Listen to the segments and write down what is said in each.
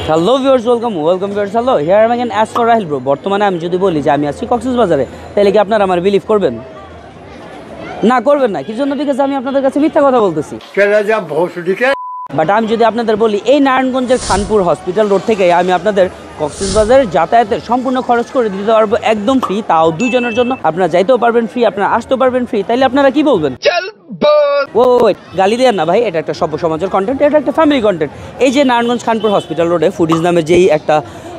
Hello viewers, welcome viewers. Hello, here I am again as for Rahil bro. বর্তমানে আমি যদি বলি যে আমি আছি কক্সবাজারে, তাহলে কি আপনারা আমার বিলিভ করবেন? না, করবেন না। কি জন্য? বিকজ আমি আপনাদের কাছে মিথ্যা কথা বলতেছি। বাট আমি যদি আপনাদের বলি এই নারায়ণগঞ্জের খানপুর হসপিটাল রোড থেকে আমি আপনাদের কক্সবাজারের যাতায়াতের সম্পূর্ণ খরচ করে দিতে পারবো একদম ফ্রি, তাও 2 জনের জন্য। আপনারা যাইতেও পারবেন ফ্রি, আপনারা আসতেও পারবেন ফ্রি। তাইলে আপনারা কি বলবেন? গালি দেন না ভাই, এটা একটা সভ্য সমাজের কন্টেন্ট, এটা একটা ফ্যামিলি কন্টেন্ট। এই যে নারায়ণগঞ্জ খানপুর হসপিটাল রোডে ফুডিজ নামে যেই একটা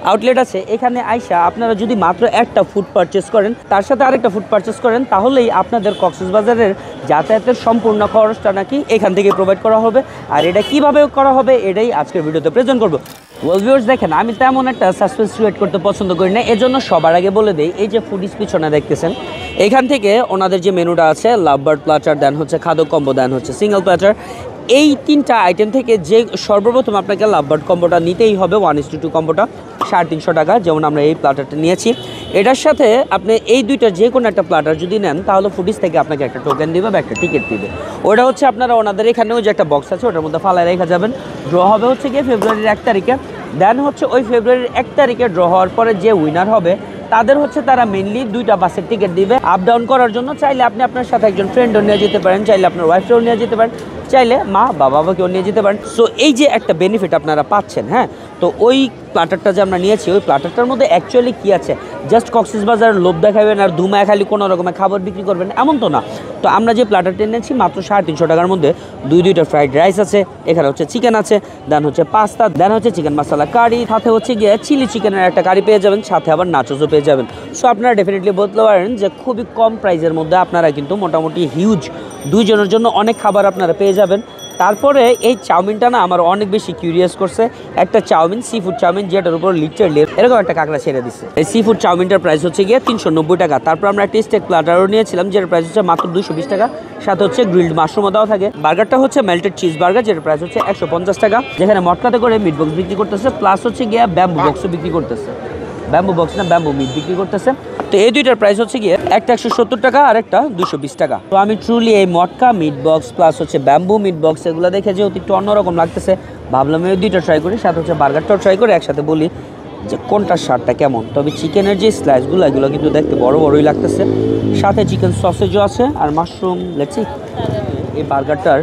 আউটলেট আছে, এখানে আইসা আপনারা যদি মাত্র একটা ফুড পারচেস করেন, তার সাথে আরেকটা ফুড পারচেস করেন, তাহলেই আপনাদের কক্সবাজারের যাতায়াতের সম্পূর্ণ খরচটা নাকি এখান থেকে প্রোভাইড করা হবে। আর এটা কিভাবে করা হবে এটাই আজকের ভিডিওতে প্রেজেন্ট করবো। ওয়েল ভিউয়ার্স, দেখেন আমি তেমন একটা সাসপেন্স ক্রিয়েট করতে পছন্দ করি না, এজন্য সবার আগে বলে দেই, এই যে ফুডিজ পিছনে দেখতেছেন, এখান থেকে ওনাদের যে মেনুটা আছে, লাভবার্ড প্ল্যাটার, দেন হচ্ছে খাদক কম্বো, দেন হচ্ছে সিঙ্গেল প্ল্যাটার, এই 3টা আইটেম থেকে যে সর্বপ্রথম আপনাকে লাভবার্ড কম্বোটা নিতেই হবে, 1:2 কম্বোটা 350 টাকা। যেমন আমরা এই প্ল্যাটারটা নিয়েছি, এটার সাথে আপনি এই দুইটা যে কোনো একটা প্ল্যাটার যদি নেন, তাহলে ফুডিজ থেকে আপনাকে একটা টোকেন দিবে বা একটা টিকিট দিবে। ওটা হচ্ছে আপনারা ওনাদের এখানেও যে একটা বক্স আছে ওটার মধ্যে ফালায় রেখে যাবেন। ড্র হবে হচ্ছে গিয়ে ফেব্রুয়ারির 1 তারিখে। দেন হচ্ছে ওই ফেব্রুয়ারির 1 তারিখে ড্র হওয়ার পরে যে উইনার হবে তাদের হচ্ছে তারা মেনলি 2টা বাসের টিকিট দিবে আপ ডাউন করার জন্য। চাইলে আপনি আপনার সাথে একজন ফ্রেন্ডও নিয়ে যেতে পারেন, চাইলে আপনার ওয়াইফকেও নিয়ে যেতে পারেন, চাইলে মা বাবাকেও নিয়ে যেতে পারেন। সো এই যে একটা বেনিফিট আপনারা পাচ্ছেন। হ্যাঁ, তো ওই প্ল্যাটারটা যে আমরা নিয়েছি, ওই প্ল্যাটারটার মধ্যে অ্যাকচুয়ালি কী আছে, জাস্ট কক্সবাজারের লোভ দেখাবেন আর ধুমায় খালি কোনো রকমের খাবার বিক্রি করবেন এমন তো না। তো আমরা যে প্ল্যাটারটা নিয়েছি মাত্র 350 টাকার মধ্যে দুইটা ফ্রাইড রাইস আছে, এখানে হচ্ছে চিকেন আছে, দেন হচ্ছে পাস্তা, দেন হচ্ছে চিকেন মশলা কারি, সাথে হচ্ছে গিয়ে চিলি চিকেনের একটা কারি পেয়ে যাবেন, সাথে আবার নাচোসও পেয়ে যাবেন। সো আপনারা ডেফিনেটলি বলতে পারেন যে খুবই কম প্রাইসের মধ্যে আপনারা কিন্তু মোটামুটি হিউজ 2 জনের জন্য অনেক খাবার আপনারা পেয়ে যাবেন। তারপরে এই চাউমিনটা না আমার অনেক বেশি কিউরিয়াস করছে। একটা চাউমিন, সি ফুড চাউমিন, যেটার উপর লিটারলি এরকম একটা কাঁকড়া ছেড়ে দিচ্ছে। এই সি ফুড চাউমিনটার প্রাইস হচ্ছে গিয়ে 390 টাকা। তারপর আমরা একটা স্টেক প্ল্যাটারও নিয়েছিলাম, যেটার প্রাইস হচ্ছে মাত্র 220 টাকা, সাথে হচ্ছে গ্রিলড মাশরুমও দেওয়া থাকে। বার্গারটা হচ্ছে মেল্টেড চিজ বার্গার, যেটার প্রাইস হচ্ছে 150 টাকা, যেখানে মটকাতে করে মিট বক্স বিক্রি করতেছে, প্লাস হচ্ছে গিয়ে ব্যাম্বু বক্সও বিক্রি করতেছে। ব্যাম্বু বক্স না, ব্যাম্বু মিট বিক্রি করতেছে। তো এই দুইটার প্রাইস হচ্ছে গিয়ে একটা 170 টাকা আর একটা 220 টাকা। তো আমি ট্রুলি এই মটকা মিট বক্স প্লাস হচ্ছে ব্যাম্বু মিট বক্স এগুলো দেখে যেহেতু একটু অন্যরকম লাগতেছে, ভাবলাম এই দুইটা ট্রাই করি, সাথে হচ্ছে বার্গারটাও ট্রাই করে একসাথে বলি যে কোনটার স্বাদটা কেমন। তবে চিকেনের যে স্লাইসগুলো এগুলো কিন্তু দেখতে বড় বড়ই লাগতেছে, সাথে চিকেন সসেজও আছে আর মাশরুম। লেটস সি এই বার্গারটার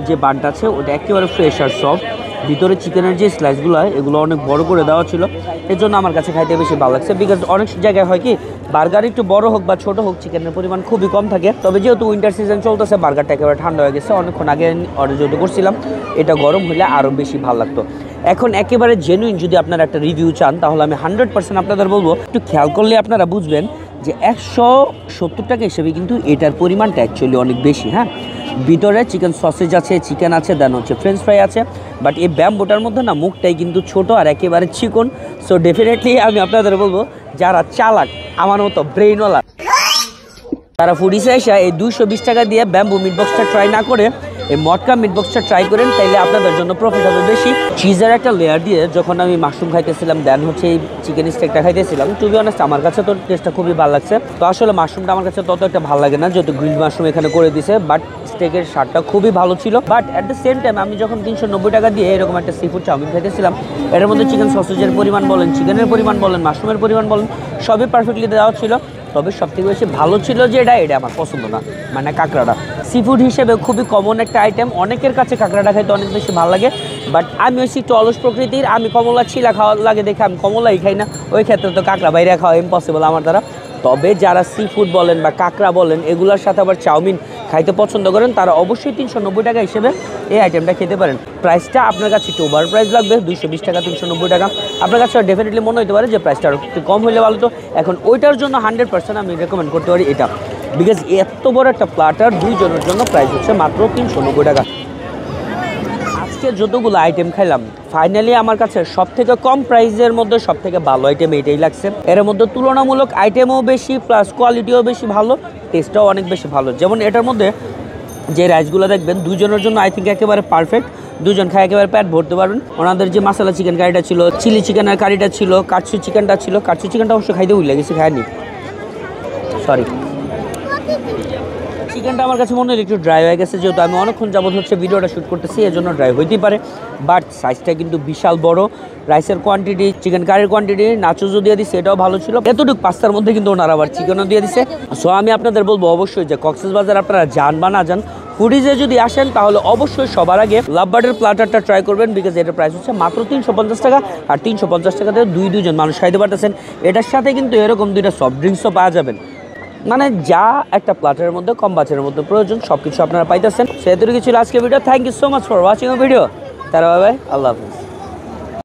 যে বানটা আছে ওটা একেবারে ফ্রেশ আর সফট, ভিতরে চিকেনের যে স্লাইসগুলো এগুলো অনেক বড় করে দেওয়া ছিল, এর জন্য আমার কাছে খাইতে বেশি ভালো লাগছে। বিকজ অনেক জায়গায় হয় কি বার্গার একটু বড় হোক বা ছোট হোক চিকেনের পরিমাণ খুবই কম থাকে। তবে যেহেতু উইন্টার সিজন চলতেছে, বার্গারটা একেবারে ঠান্ডা হয়ে গেছে, অনেকক্ষণ আগে অর্ডার যেহেতু করছিলাম, এটা গরম হলে আরও বেশি ভালো লাগতো। এখন একেবারে জেনুইন যদি আপনারা একটা রিভিউ চান, তাহলে আমি 100% আপনাদের বলবো, একটু খেয়াল করলে আপনারা বুঝবেন যে 170 টাকা হিসেবে কিন্তু এটার পরিমাণটা অ্যাকচুয়ালি অনেক বেশি। হ্যাঁ, ভিতরে চিকেন সসেজ আছে, চিকেন আছে, দেন হচ্ছে ফ্রেঞ্চ ফ্রাই আছে, বাট এই ব্যাম্বোটার মধ্যে না মুখটাই কিন্তু ছোট আর একেবারে চিকন। সো ডেফিনেটলি আমি আপনাদের বলবো, যারা চালাক আমার মতো ব্রেইনওয়ালা, তারা ফুডিসে এসে এই 220 টাকা দিয়ে ব্যাম্বু মিট বক্সটা ট্রাই না করে এই মটকা মিট বক্সটা ট্রাই করেন, তাইলে আপনাদের জন্য প্রফিট হবে বেশি। চিজের একটা লেয়ার দিয়ে যখন আমি মাশরুম খাইতেছিলাম, দেন হচ্ছে এই চিকেন স্টেকটা খাইতেছিলাম, টু বি অনেস্ট আমার কাছে তো টেস্টটা খুবই ভালো লাগছে। তো আসলে মাশরুমটা আমার কাছে তত একটা ভালো লাগে না, যেহেতু গ্রিলড মাশরুম এখানে করে দিছে, বাট স্টেকের স্বাদটা খুবই ভালো ছিল। But at the same time আমি যখন 390 টাকা দিয়ে এরকম একটা সি ফুড চাউমিন খাইতেছিলাম, এর মধ্যে চিকেন সসেজের পরিমাণ বলেন, চিকেনের পরিমাণ বলেন, মাশরুমের পরিমাণ বলেন, সবই পারফেক্টলি দেওয়া ছিল। তবে সবথেকে বেশি ভালো ছিল যে এটা আমার পছন্দ না, মানে কাঁকড়াটা। সি ফুড হিসেবে খুবই কমন একটা আইটেম, অনেকের কাছে কাঁকড়াটা খাইতে অনেক বেশি ভালো লাগে, বাট আমি হচ্ছে একটু অলস প্রকৃতির, আমি কমলা ছিলা খাওয়া লাগে দেখে আমি কমলাই খাই না, ওই ক্ষেত্রে তো কাঁকড়া বাইরে খাওয়া ইম্পসিবল আমার দ্বারা। তবে যারা সি ফুড বলেন বা কাঁকড়া বলেন এগুলোর সাথে আবার চাউমিন খাইতে পছন্দ করেন, তারা অবশ্যই 390 টাকা হিসেবে এই আইটেমটা খেতে পারেন। প্রাইসটা আপনার কাছে একটু ওভার প্রাইস লাগবে, 220 টাকা 390 টাকা আপনার কাছে ডেফিনেটলি মনে হতে পারে যে প্রাইসটা আরও একটু কম হলে ভালো। তো এখন ওইটার জন্য 100% আমি রেকমেন্ড করতে পারি এটা, বিকজ এত বড় একটা প্ল্যাটার 2 জনের জন্য প্রাইস হচ্ছে মাত্র 390 টাকা। আজকে যতগুলো আইটেম খাইলাম, ফাইনালি আমার কাছে সব থেকে কম প্রাইসের মধ্যে সব থেকে ভালো আইটেম এইটাই লাগছে। এর মধ্যে তুলনামূলক আইটেমও বেশি, প্লাস কোয়ালিটিও বেশি ভালো, টেস্টটাও অনেক বেশি ভালো। যেমন এটার মধ্যে যে রাইসগুলো দেখবেন 2 জনের জন্য আই থিঙ্ক একেবারে পারফেক্ট, 2 জন খায় একেবারে পেট ভরতে পারবেন। ওনাদের যে মশলা চিকেন কারিটা ছিল, চিলি চিকেনের কারিটা ছিল, কাটসু চিকেনটা ছিল, কাটসু চিকেনটা অবশ্য খাইতে ভুলে গেছি, খায়নি, সরি। চিকেনটা আমার কাছে মনে হয় একটু ড্রাই হয়ে গেছে, যেহেতু আমি অনেকক্ষণ যাবত হচ্ছে ভিডিওটা শ্যুট করতেছি, এই জন্য ড্রাই হইতেই পারে। বাট সাইজটা কিন্তু বিশাল বড়, রাইসের কোয়ান্টিটি, চিকেন কারির কোয়ান্টিটি, নাচোসও দিয়ে দিচ্ছে, এটাও ভালো ছিল। এতটুকু পাস্তার মধ্যে কিন্তু ওনারা আবার চিকেনও দিয়ে দিচ্ছে। সো আমি আপনাদের বলবো অবশ্যই যে কক্সবাজার আপনারা যান বা না যান, ফুডিজে যদি আসেন তাহলে অবশ্যই সবার আগে লাভবার্ডের প্ল্যাটারটা ট্রাই করবেন, বিকজ এটার প্রাইস হচ্ছে মাত্র 350 টাকা। আর 350 টাকাতে দুইজন মানুষ খাইতে পারতেছেন। এটার সাথে কিন্তু এরকম 2টা সফট ড্রিঙ্কসও পাওয়া যাবেন। মানে যা একটা প্ল্যাটারের মধ্যে কম বাজারের মধ্যে প্রয়োজন সব কিছু আপনারা পাইতেছেন। সেহেতু কিছু ছিল আজকে video. Thank you so much for watching video. তারা বাই, আল্লাহ হাফিজ।